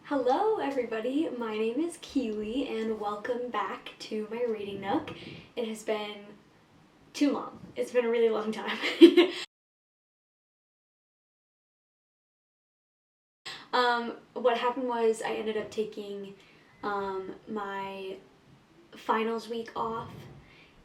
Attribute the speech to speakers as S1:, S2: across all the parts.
S1: Hello everybody, my name is Keeley and welcome back to my reading nook. It has been too long. It's been a really long time. What happened was I ended up taking my finals week off,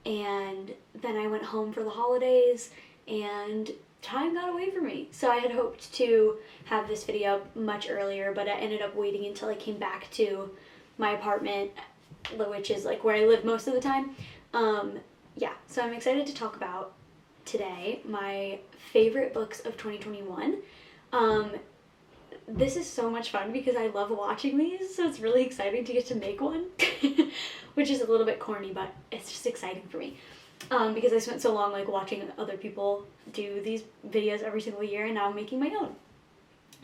S1: and then I went home for the holidays and time got away from me. So I had hoped to have this video much earlier, but I ended up waiting until I came back to my apartment, which is like where I live most of the time. Yeah, so I'm excited to talk about today my favorite books of 2021. This is so much fun because I love watching these, so it's really exciting to get to make one, which is a little bit corny, but it's just exciting for me. Because I spent so long like watching other people do these videos every single year, and now I'm making my own.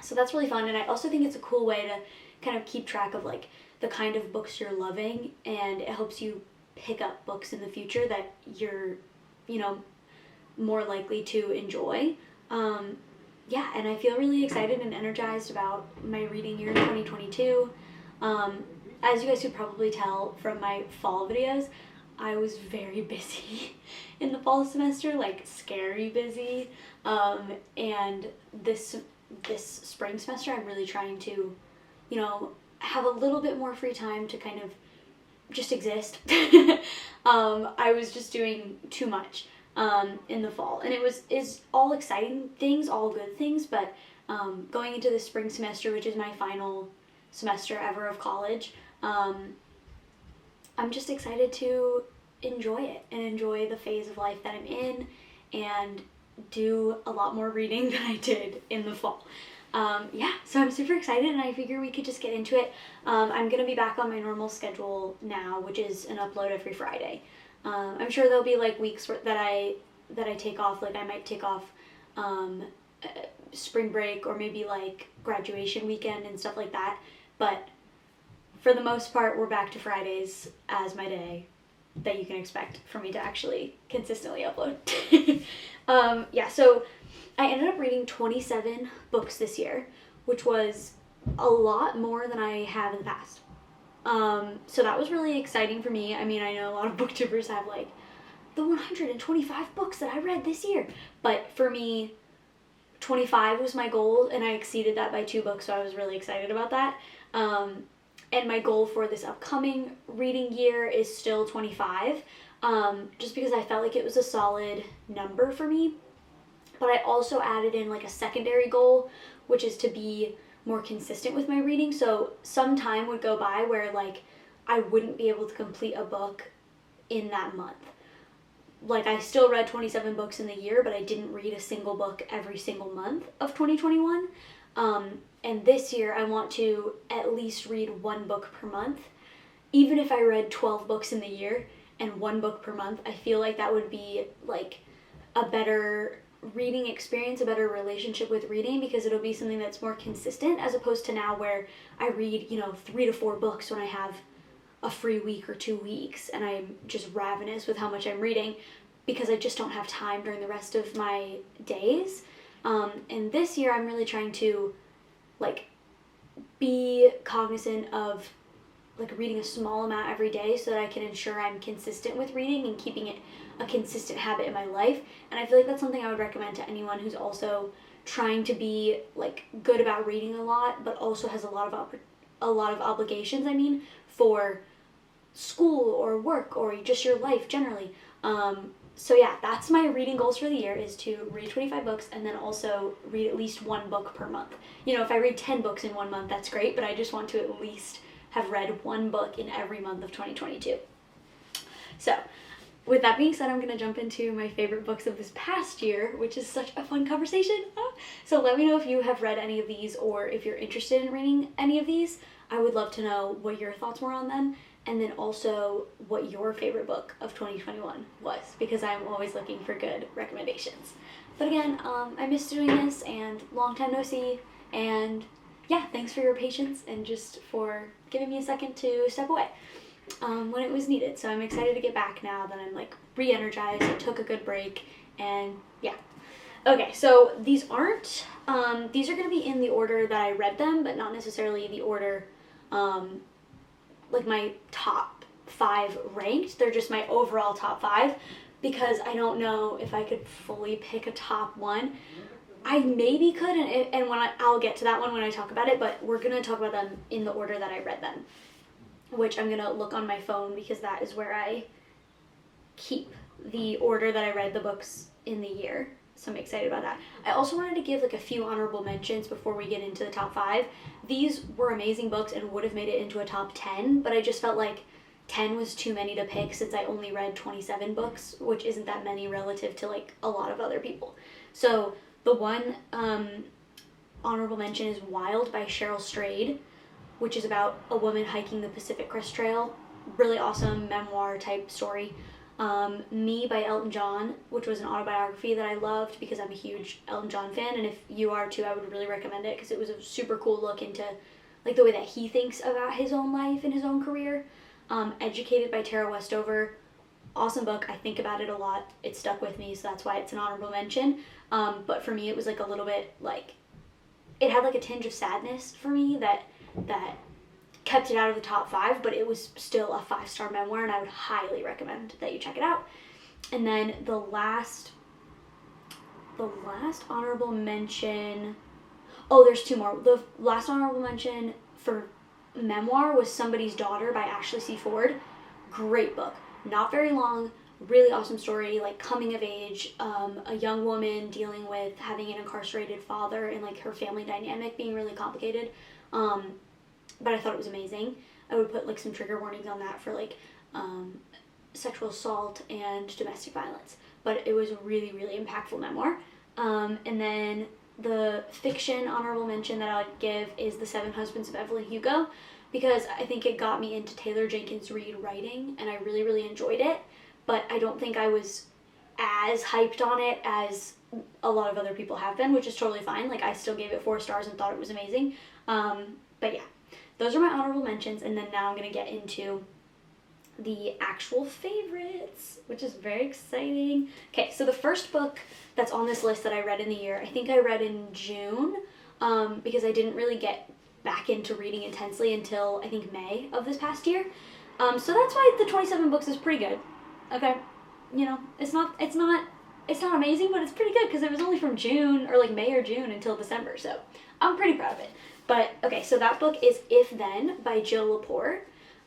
S1: So that's really fun, and I also think it's a cool way to kind of keep track of like the kind of books you're loving, and it helps you pick up books in the future that you're, more likely to enjoy. Yeah, and I feel really excited and energized about my reading year in 2022. As you guys could probably tell from my fall videos, I was very busy in the fall semester, like scary busy. And this spring semester, I'm really trying to, have a little bit more free time to kind of just exist. I was just doing too much in the fall, and is all exciting things, all good things, but going into the spring semester, which is my final semester ever of college, I'm just excited to enjoy it and enjoy the phase of life that I'm in and do a lot more reading than I did in the fall. Yeah, so I'm super excited, and I figure we could just get into it. I'm going to be back on my normal schedule now, which is an upload every Friday. I'm sure there'll be like weeks that I take off, like I might take off spring break or maybe like graduation weekend and stuff like that, but for the most part we're back to Fridays as my day that you can expect for me to actually consistently upload. Yeah, so I ended up reading 27 books this year, which was a lot more than I have in the past. So that was really exciting for me. I mean, I know a lot of booktubers have like the 125 books that I read this year, but for me, 25 was my goal, and I exceeded that by 2 books, so I was really excited about that. And my goal for this upcoming reading year is still 25, just because I felt like it was a solid number for me. But I also added in like a secondary goal, which is to be more consistent with my reading. So some time would go by where like I wouldn't be able to complete a book in that month. Like I still read 27 books in the year, but I didn't read a single book every single month of 2021. And this year I want to at least read 1 book per month. Even if I read 12 books in the year and 1 book per month, I feel like that would be like a better reading experience, a better relationship with reading, because it'll be something that's more consistent, as opposed to now where I read 3 to 4 books when I have a free week or 2 weeks, and I'm just ravenous with how much I'm reading because I just don't have time during the rest of my days. And this year I'm really trying to like be cognizant of like reading a small amount every day so that I can ensure I'm consistent with reading and keeping it a consistent habit in my life. And I feel like that's something I would recommend to anyone who's also trying to be like good about reading a lot, but also has a lot of obligations, for school or work or just your life generally. So yeah, that's my reading goals for the year, is to read 25 books and then also read at least 1 book per month. If I read 10 books in 1 month, that's great, but I just want to at least have read 1 book in every month of 2022. So with that being said, I'm going to jump into my favorite books of this past year, which is such a fun conversation. So let me know if you have read any of these, or if you're interested in reading any of these. I would love to know what your thoughts were on them, and then also what your favorite book of 2021 was, because I'm always looking for good recommendations. But again, I miss doing this, and long time no see, and yeah, thanks for your patience and just for giving me a second to step away when it was needed. So I'm excited to get back now that I'm like re-energized. I took a good break, and yeah. Okay, so these aren't, these are going to be in the order that I read them, but not necessarily the order, like my top 5 ranked. They're just my overall top 5, because I don't know if I could fully pick a top 1. I maybe could, and when I'll get to that one when I talk about it, but we're going to talk about them in the order that I read them, which I'm going to look on my phone because that is where I keep the order that I read the books in the year. So I'm excited about that. I also wanted to give like a few honorable mentions before we get into the top 5. These were amazing books and would have made it into a top 10, but I just felt like 10 was too many to pick since I only read 27 books, which isn't that many relative to like a lot of other people. So the one honorable mention is Wild by Cheryl Strayed, which is about a woman hiking the Pacific Crest Trail. Really awesome memoir type story. Me by Elton John, which was an autobiography that I loved because I'm a huge Elton John fan, and if you are too, I would really recommend it because it was a super cool look into like the way that he thinks about his own life and his own career. Educated by Tara Westover, awesome book. I think about it a lot. It stuck with me, so that's why it's an honorable mention. But for me, it was like a little bit like, it had like a tinge of sadness for me that kept it out of the top 5, but it was still a 5-star memoir, and I would highly recommend that you check it out. And then the last honorable mention, oh, there's 2 more. The last honorable mention for memoir was Somebody's Daughter by Ashley C. Ford. Great book. Not very long, really awesome story, like coming of age, a young woman dealing with having an incarcerated father and like her family dynamic being really complicated. But I thought it was amazing. I would put like some trigger warnings on that for like sexual assault and domestic violence. But it was a really, really impactful memoir. And then the fiction honorable mention that I'd give is The 7 Husbands of Evelyn Hugo, because I think it got me into Taylor Jenkins Reid writing, and I really, really enjoyed it. But I don't think I was as hyped on it as a lot of other people have been, which is totally fine. Like, I still gave it 4 stars and thought it was amazing. But yeah. Those are my honorable mentions, and then now I'm going to get into the actual favorites, which is very exciting. Okay, so the first book that's on this list that I read in the year, I think I read in June, because I didn't really get back into reading intensely until I think May of this past year. So that's why the 27 books is pretty good. Okay, you know, it's not amazing, but it's pretty good because it was only from June, or like May or June, until December, so I'm pretty proud of it. But, okay, so that book is If Then by Jill Lepore.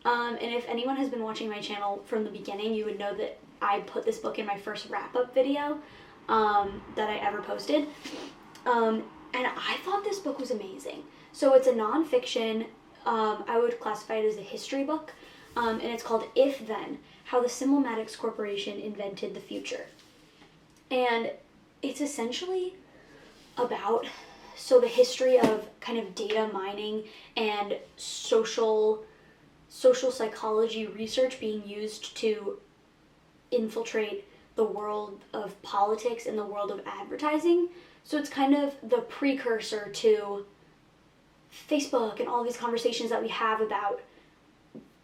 S1: And if anyone has been watching my channel from the beginning, you would know that I put this book in my first wrap-up video that I ever posted. And I thought this book was amazing. So it's a nonfiction, I would classify it as a history book, and it's called If Then, How the Simulmatics Corporation Invented the Future. And it's essentially about the history of kind of data mining and social psychology research being used to infiltrate the world of politics and the world of advertising. So it's kind of the precursor to Facebook and all these conversations that we have about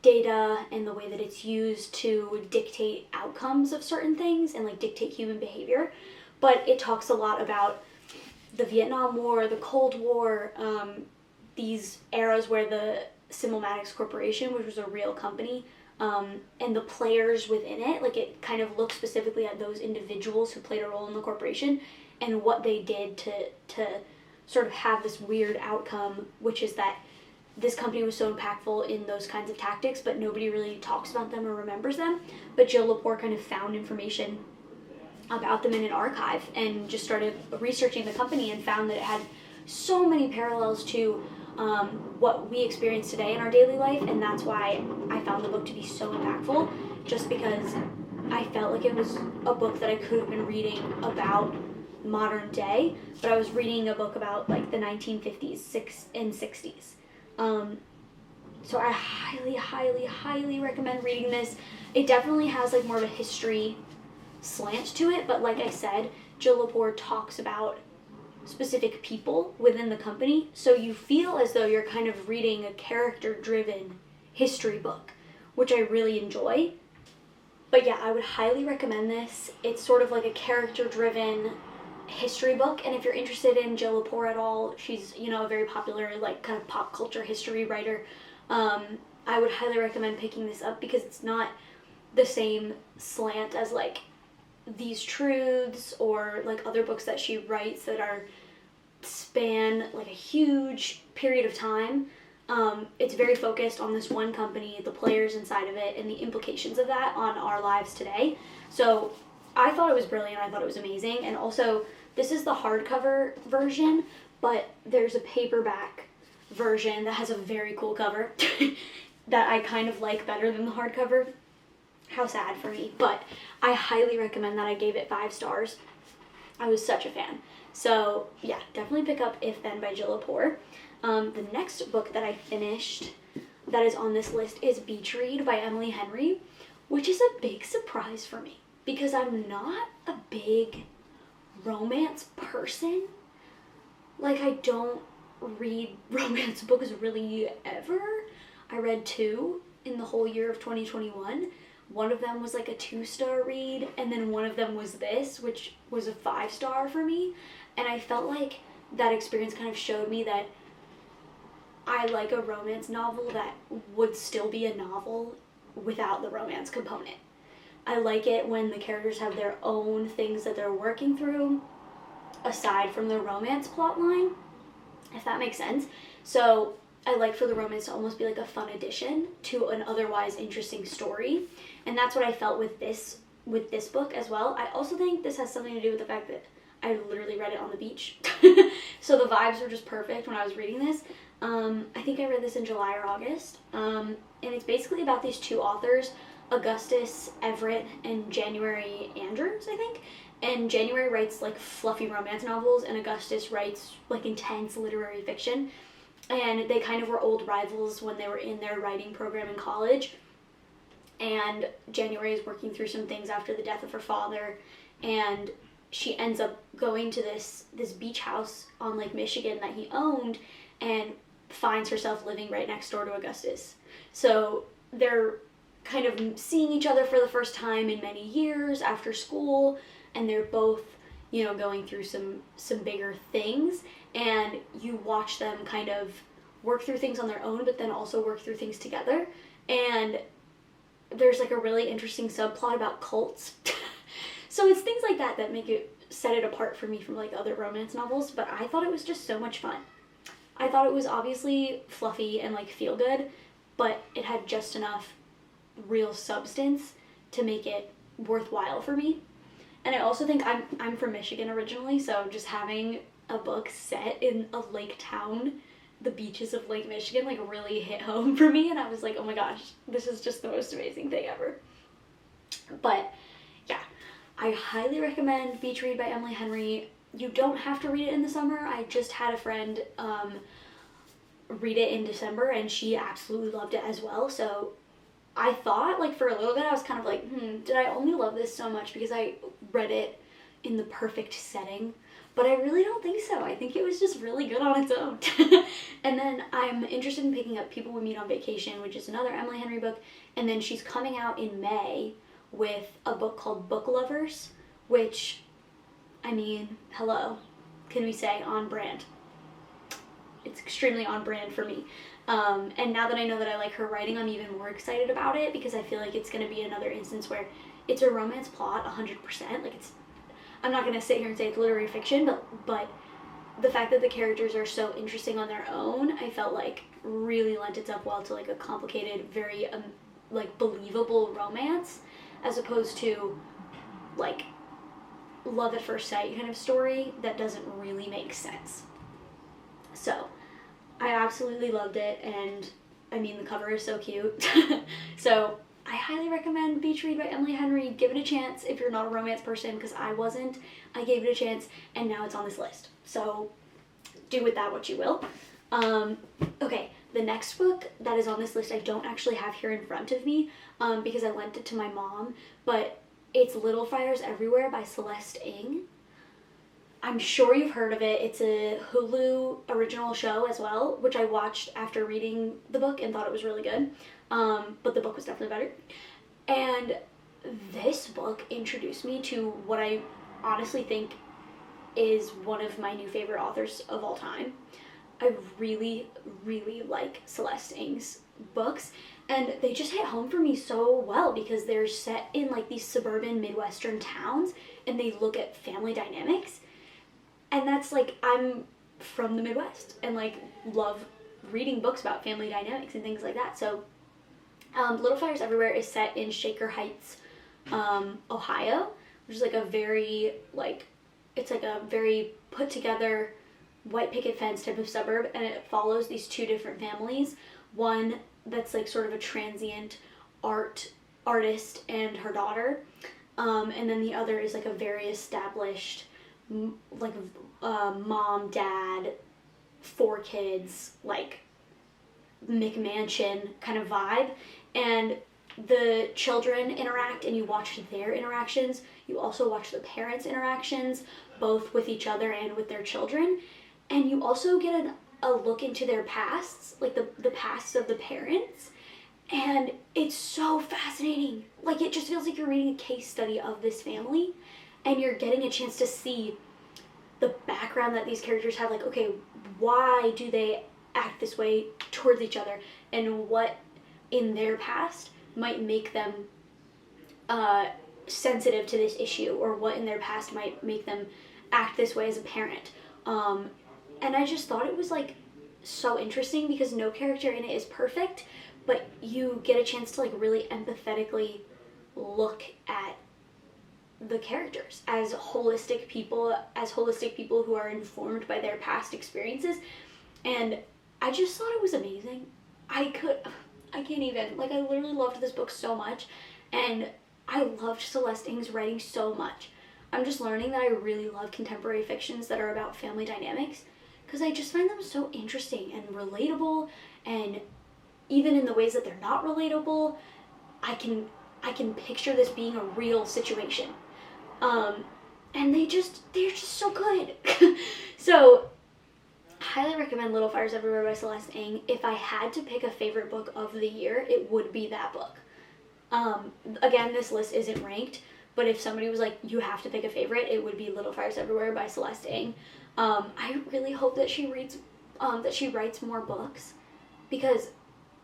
S1: data and the way that it's used to dictate outcomes of certain things and like dictate human behavior. But it talks a lot about the Vietnam War, the Cold War, these eras where the Simulmatics Corporation, which was a real company, and the players within it, like it kind of looks specifically at those individuals who played a role in the corporation and what they did to sort of have this weird outcome, which is that this company was so impactful in those kinds of tactics, but nobody really talks about them or remembers them. But Jill Lepore kind of found information about them in an archive and just started researching the company and found that it had so many parallels to what we experience today in our daily life, and that's why I found the book to be so impactful, just because I felt like it was a book that I could have been reading about modern day, but I was reading a book about like the 1950s and 60s. So I highly recommend reading this. It definitely has like more of a history slant to it, but like I said, Jill Lepore talks about specific people within the company, so you feel as though you're kind of reading a character-driven history book, which I really enjoy. But yeah, I would highly recommend this. It's sort of like a character-driven history book, and if you're interested in Jill Lepore at all, she's, you know, a very popular, like, kind of pop culture history writer. I would highly recommend picking this up because it's not the same slant as, like, These Truths or, like, other books that she writes that are span, like, a huge period of time. It's very focused on this one company, the players inside of it, and the implications of that on our lives today. So I thought it was brilliant. I thought it was amazing. And also, this is the hardcover version, but there's a paperback version that has a very cool cover that I kind of like better than the hardcover. How sad for me. But I highly recommend that. I gave it 5 stars. I was such a fan. So yeah, definitely pick up If Then by Jill Lepore. The next book that I finished that is on this list is Beach Read by Emily Henry, which is a big surprise for me because I'm not a big romance person. Like, I don't read romance books really ever. I read 2 in the whole year of 2021. One of them was like a 2-star read, and then one of them was this, which was a 5-star for me. And I felt like that experience kind of showed me that I like a romance novel that would still be a novel without the romance component. I like it when the characters have their own things that they're working through aside from the romance plot line, if that makes sense. So I like for the romance to almost be like a fun addition to an otherwise interesting story. And that's what I felt with this book as well. I also think this has something to do with the fact that I literally read it on the beach. So the vibes were just perfect when I was reading this. I think I read this in July or August. And it's basically about these 2 authors, Augustus Everett and January Andrews, I think. And January writes like fluffy romance novels, and Augustus writes like intense literary fiction. And they kind of were old rivals when they were in their writing program in college. And January is working through some things after the death of her father, and she ends up going to this beach house on Lake Michigan that he owned, and finds herself living right next door to Augustus. So they're kind of seeing each other for the first time in many years after school, and they're both, you know, going through some bigger things, and you watch them kind of work through things on their own, but then also work through things together. And there's like a really interesting subplot about cults. So it's things like that that make it set it apart for me from like other romance novels, but I thought it was just so much fun. I thought it was obviously fluffy and like feel good, but it had just enough real substance to make it worthwhile for me. And I also think I'm from Michigan originally, so just having a book set in a lake town, the beaches of Lake Michigan, like really hit home for me, and I was like, oh my gosh, this is just the most amazing thing ever. But yeah, I highly recommend Beach Read by Emily Henry. You don't have to read it in the summer. I just had a friend read it in December, and she absolutely loved it as well. So I thought, like, for a little bit, I was kind of like, did I only love this so much because I read it in the perfect setting? But I really don't think so. I think it was just really good on its own. And then I'm interested in picking up People We Meet on Vacation, which is another Emily Henry book. And then she's coming out in May with a book called Book Lovers, which, I mean, hello, can we say on brand? It's extremely on brand for me. And now that I know that I like her writing, I'm even more excited about it because I feel like it's going to be another instance where it's a romance plot 100%. Like, it's, I'm not going to sit here and say it's literary fiction, but the fact that the characters are so interesting on their own, I felt like really lent itself well to like a complicated, very like believable romance, as opposed to like love at first sight kind of story that doesn't really make sense. So I absolutely loved it, and I mean the cover is so cute. So I highly recommend Beach Read by Emily Henry. Give it a chance if you're not a romance person, because I wasn't. I gave it a chance, and now it's on this list. So do with that what you will. Okay, the next book that is on this list I don't actually have here in front of me because I lent it to my mom, but it's Little Fires Everywhere by Celeste Ng. I'm sure you've heard of it. It's a Hulu original show as well, which I watched after reading the book and thought it was really good. But the book was definitely better. And this book introduced me to what I honestly think is one of my new favorite authors of all time. I really, really like Celeste Ng's books, and they just hit home for me so well because they're set in like these suburban Midwestern towns, and they look at family dynamics. And that's like, I'm from the Midwest and like love reading books about family dynamics and things like that. So Little Fires Everywhere is set in Shaker Heights, Ohio, which is like a very like, it's like a very put together white picket fence type of suburb, and it follows these two different families. One that's like sort of a transient artist and her daughter, and then the other is like a very established like mom, dad, 4 kids, like McMansion kind of vibe. And the children interact and you watch their interactions. You also watch the parents' interactions, both with each other and with their children. And you also get a look into their pasts, like the pasts of the parents. And it's so fascinating. Like, it just feels like you're reading a case study of this family, and you're getting a chance to see the background that these characters have. Like, okay, why do they act this way towards each other, and what in their past might make them sensitive to this issue, or what in their past might make them act this way as a parent. And I just thought it was like so interesting because no character in it is perfect, but you get a chance to like really empathetically look at the characters as holistic people who are informed by their past experiences. And I just thought it was amazing. I can't even, like, I literally loved this book so much, and I loved Celeste Ng's writing so much. I'm just learning that I really love contemporary fictions that are about family dynamics, because I just find them so interesting and relatable, and even in the ways that they're not relatable, I can picture this being a real situation. And they're just so good. So, highly recommend Little Fires Everywhere by Celeste Ng. If I had to pick a favorite book of the year, it would be that book. Again, this list isn't ranked, but if somebody was like, you have to pick a favorite, it would be Little Fires Everywhere by Celeste Ng. I really hope that she writes more books, because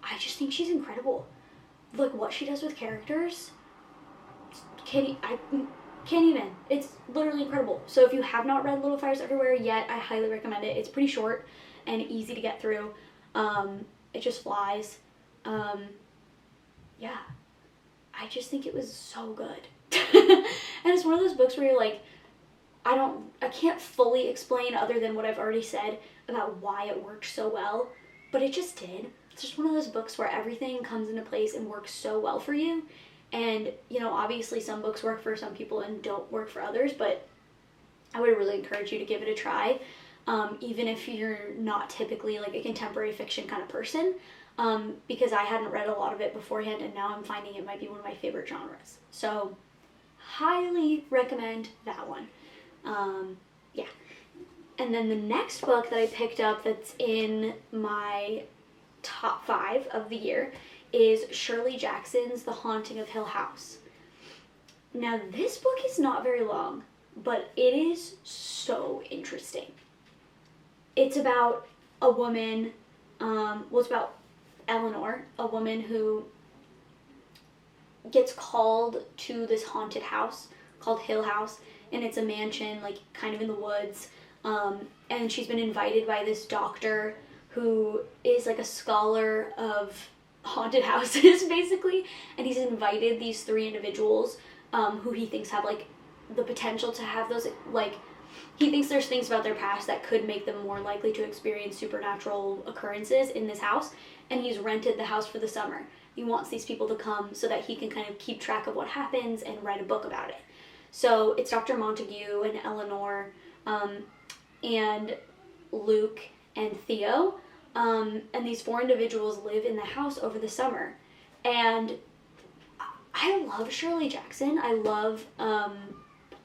S1: I just think she's incredible. Like, what she does with characters, I can't even. It's literally incredible. So if you have not read Little Fires Everywhere yet, I highly recommend it. It's pretty short and easy to get through. It just flies. Yeah. I just think it was so good. And it's one of those books where you're like, I can't fully explain other than what I've already said about why it worked so well, but it just did. It's just one of those books where everything comes into place and works so well for you. And, you know, obviously some books work for some people and don't work for others, but I would really encourage you to give it a try, even if you're not typically like a contemporary fiction kind of person, because I hadn't read a lot of it beforehand, and now I'm finding it might be one of my favorite genres. So, highly recommend that one. Yeah. And then the next book that I picked up that's in my top 5 of the year is Shirley Jackson's The Haunting of Hill House. Now, this book is not very long, but it is so interesting. It's about a woman, it's about Eleanor, a woman who gets called to this haunted house called Hill House, and it's a mansion, like, kind of in the woods, and she's been invited by this doctor who is, like, a scholar of haunted houses, basically, and he's invited these 3 individuals who he thinks have, like, the potential to have those, like, he thinks there's things about their past that could make them more likely to experience supernatural occurrences in this house, and he's rented the house for the summer. He wants these people to come so that he can kind of keep track of what happens and write a book about it. So it's Dr. Montague and Eleanor and Luke and Theo, and these 4 individuals live in the house over the summer. And I love Shirley Jackson. I love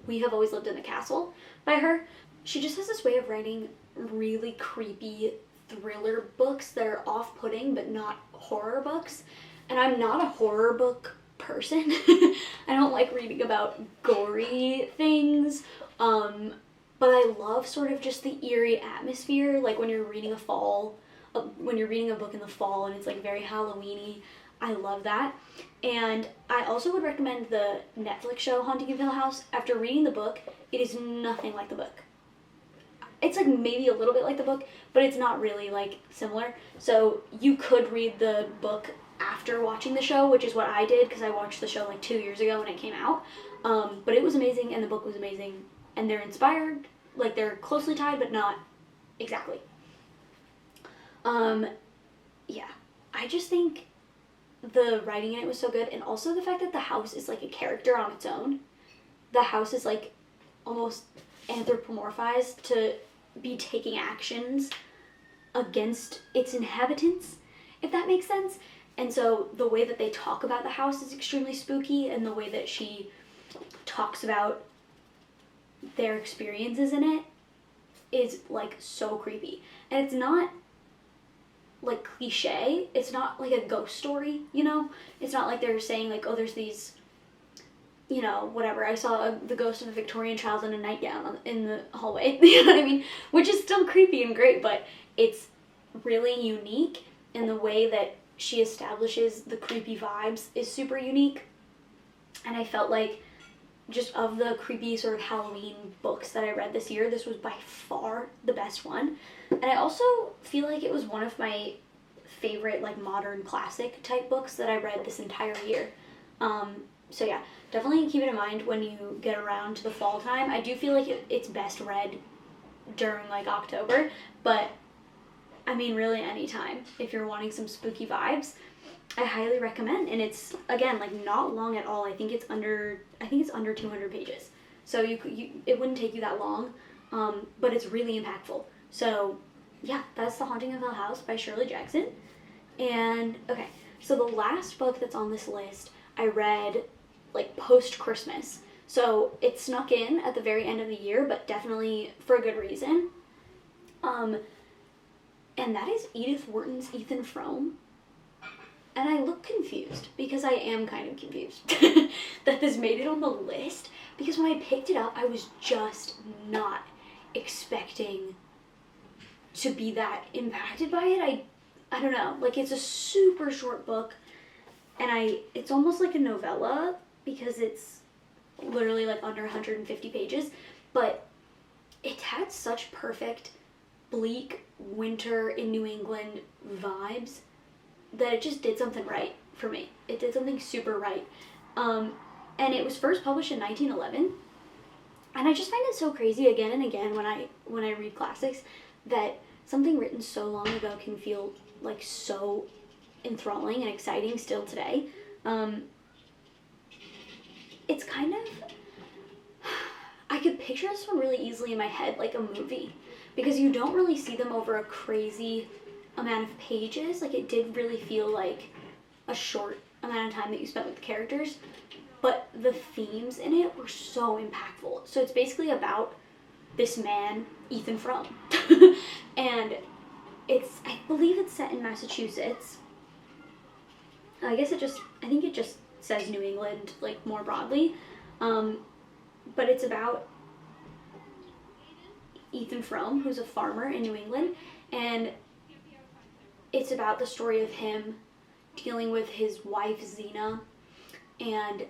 S1: We Have Always Lived in the Castle by her. She just has this way of writing really creepy thriller books that are off-putting but not horror books. And I'm not a horror book person. I don't like reading about gory things. but I love sort of just the eerie atmosphere, like when you're reading when you're reading a book in the fall and it's like very Halloween-y. I love that. And I also would recommend the Netflix show Haunting of Hill House. After reading the book, it is nothing like the book. It's like maybe a little bit like the book, but it's not really like similar. So you could read the book after watching the show, which is what I did because I watched the show like 2 years ago when it came out. But it was amazing and the book was amazing, and they're inspired, like they're closely tied but not exactly. Yeah, I just think the writing in it was so good, and also the fact that the house is like a character on its own. The house is like almost anthropomorphized to be taking actions against its inhabitants, if that makes sense. And so the way that they talk about the house is extremely spooky, and the way that she talks about their experiences in it is like so creepy. And it's not like cliche, it's not like a ghost story, you know? It's not like they're saying like, oh, there's these, you know, whatever, I saw the ghost of a Victorian child in a nightgown in the hallway, you know what I mean? Which is still creepy and great, but it's really unique, and the way that she establishes the creepy vibes is super unique. And I felt like just of the creepy sort of Halloween books that I read this year, this was by far the best one. And I also feel like it was one of my favorite like modern classic type books that I read this entire year. So yeah, definitely keep it in mind when you get around to the fall time. I do feel like it's best read during like October, but I mean really anytime if you're wanting some spooky vibes, I highly recommend. And it's, again, like not long at all. I think it's under 200 pages, so it wouldn't take you that long, but it's really impactful. So yeah, that's The Haunting of Hill House by Shirley Jackson. And okay, so the last book that's on this list I read like post Christmas, so it snuck in at the very end of the year, but definitely for a good reason. And that is Edith Wharton's Ethan Frome. And I look confused, because I am kind of confused that this made it on the list, because when I picked it up, I was just not expecting to be that impacted by it. I don't know, like it's a super short book, and it's almost like a novella, because it's literally like under 150 pages, but it had such perfect bleak winter in New England vibes that it just did something right for me. It did something super right. And it was first published in 1911. And I just find it so crazy again and again when I read classics that something written so long ago can feel like so enthralling and exciting still today. It's kind of, I could picture this one really easily in my head like a movie, because you don't really see them over a crazy amount of pages. Like it did really feel like a short amount of time that you spent with the characters, but the themes in it were so impactful. So it's basically about this man, Ethan Fromm, and I believe it's set in Massachusetts. I think it just says New England like more broadly, but it's about Ethan Fromm, who's a farmer in New England, and it's about the story of him dealing with his wife, Zena, and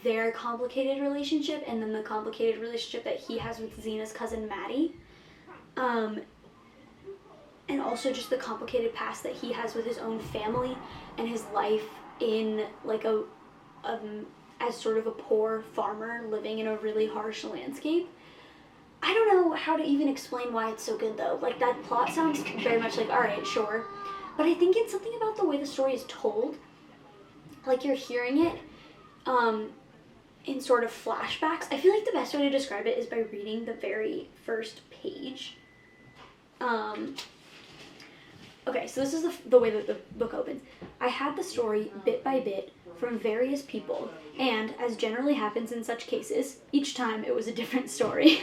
S1: their complicated relationship, and then the complicated relationship that he has with Zena's cousin, Maddie. And also just the complicated past that he has with his own family and his life in like as sort of a poor farmer living in a really harsh landscape. I don't know how to even explain why it's so good though. Like that plot sounds very much like, alright, sure. But I think it's something about the way the story is told. Like you're hearing it in sort of flashbacks. I feel like the best way to describe it is by reading the very first page. Okay, so this is the way that the book opens. I had the story bit by bit from various people, and as generally happens in such cases, each time it was a different story.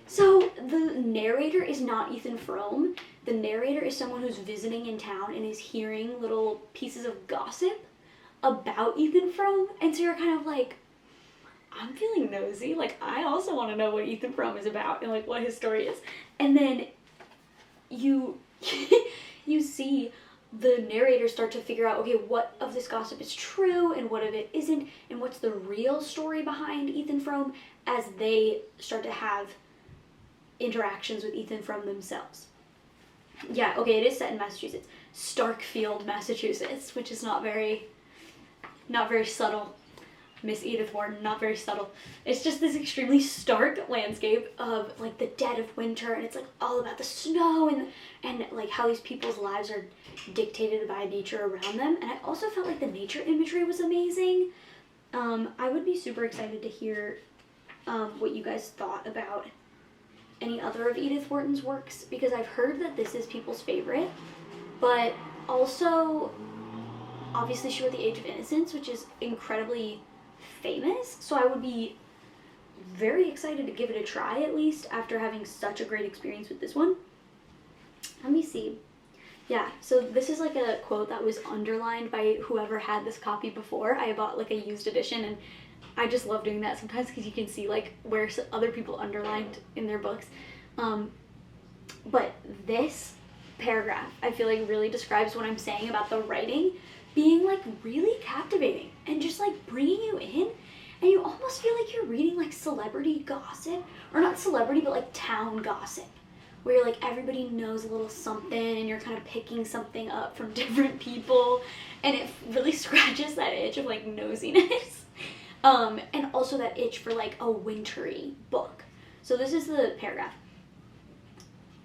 S1: So the narrator is not Ethan Frome. The narrator is someone who's visiting in town and is hearing little pieces of gossip about Ethan Frome, and so you're kind of like, I'm feeling nosy. Like, I also want to know what Ethan Fromm is about and, like, what his story is. And then you you see the narrator start to figure out, okay, what of this gossip is true and what of it isn't, and what's the real story behind Ethan Fromm as they start to have interactions with Ethan Fromm themselves. Yeah, okay, it is set in Massachusetts. Starkfield, Massachusetts, which is not very subtle. Miss Edith Wharton, not very subtle. It's just this extremely stark landscape of, like, the dead of winter, and it's, like, all about the snow and like, how these people's lives are dictated by nature around them. And I also felt like the nature imagery was amazing. I would be super excited to hear what you guys thought about any other of Edith Wharton's works, because I've heard that this is people's favorite, but also, obviously she wrote The Age of Innocence, which is incredibly famous, so I would be very excited to give it a try, at least, after having such a great experience with this one. Let me see. Yeah, so this is like a quote that was underlined by whoever had this copy before. I bought like a used edition, and I just love doing that sometimes because you can see like where other people underlined in their books. But this paragraph, I feel like, really describes what I'm saying about the writing being like really captivating and just like bringing you in, and you almost feel like you're reading like celebrity gossip, or not celebrity, but like town gossip, where you're like, everybody knows a little something and you're kind of picking something up from different people, and it really scratches that itch of like nosiness. And also that itch for like a wintry book. So this is the paragraph.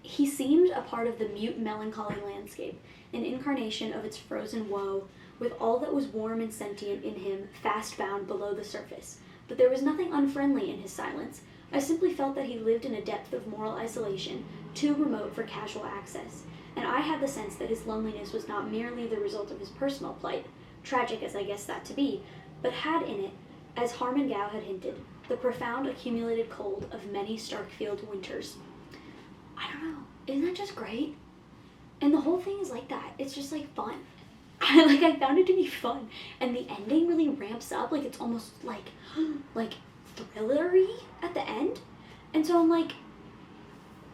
S1: He seemed a part of the mute melancholy landscape, an incarnation of its frozen woe, with all that was warm and sentient in him fast bound below the surface. But there was nothing unfriendly in his silence. I simply felt that he lived in a depth of moral isolation, too remote for casual access, and I had the sense that his loneliness was not merely the result of his personal plight, tragic as I guessed that to be, but had in it, as Harmon Gow had hinted, the profound accumulated cold of many Starkfield winters. I don't know, isn't that just great? And the whole thing is like that. It's just like fun. I found it to be fun, and the ending really ramps up. Like, it's almost like thrillery at the end, and so I'm like,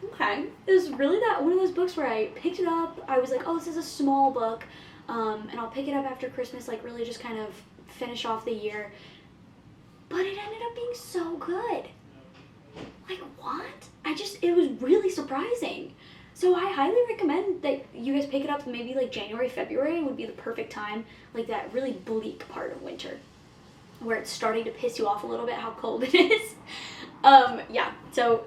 S1: okay, it was really that one of those books where I picked it up. I was like, oh, this is a small book, and I'll pick it up after Christmas, like really just kind of finish off the year. But it ended up being so good. Like, what? It was really surprising. So I highly recommend that you guys pick it up. Maybe like January, February would be the perfect time, like that really bleak part of winter, where it's starting to piss you off a little bit how cold it is. Yeah, so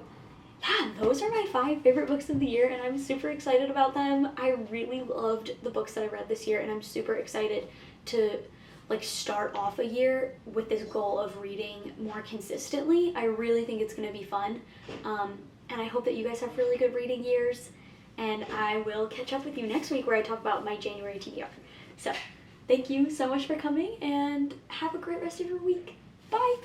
S1: yeah, those are my 5 favorite books of the year, and I'm super excited about them. I really loved the books that I read this year, and I'm super excited to like start off a year with this goal of reading more consistently. I really think it's going to be fun, and I hope that you guys have really good reading years, and I will catch up with you next week where I talk about my January TBR. So thank you so much for coming, and have a great rest of your week. Bye!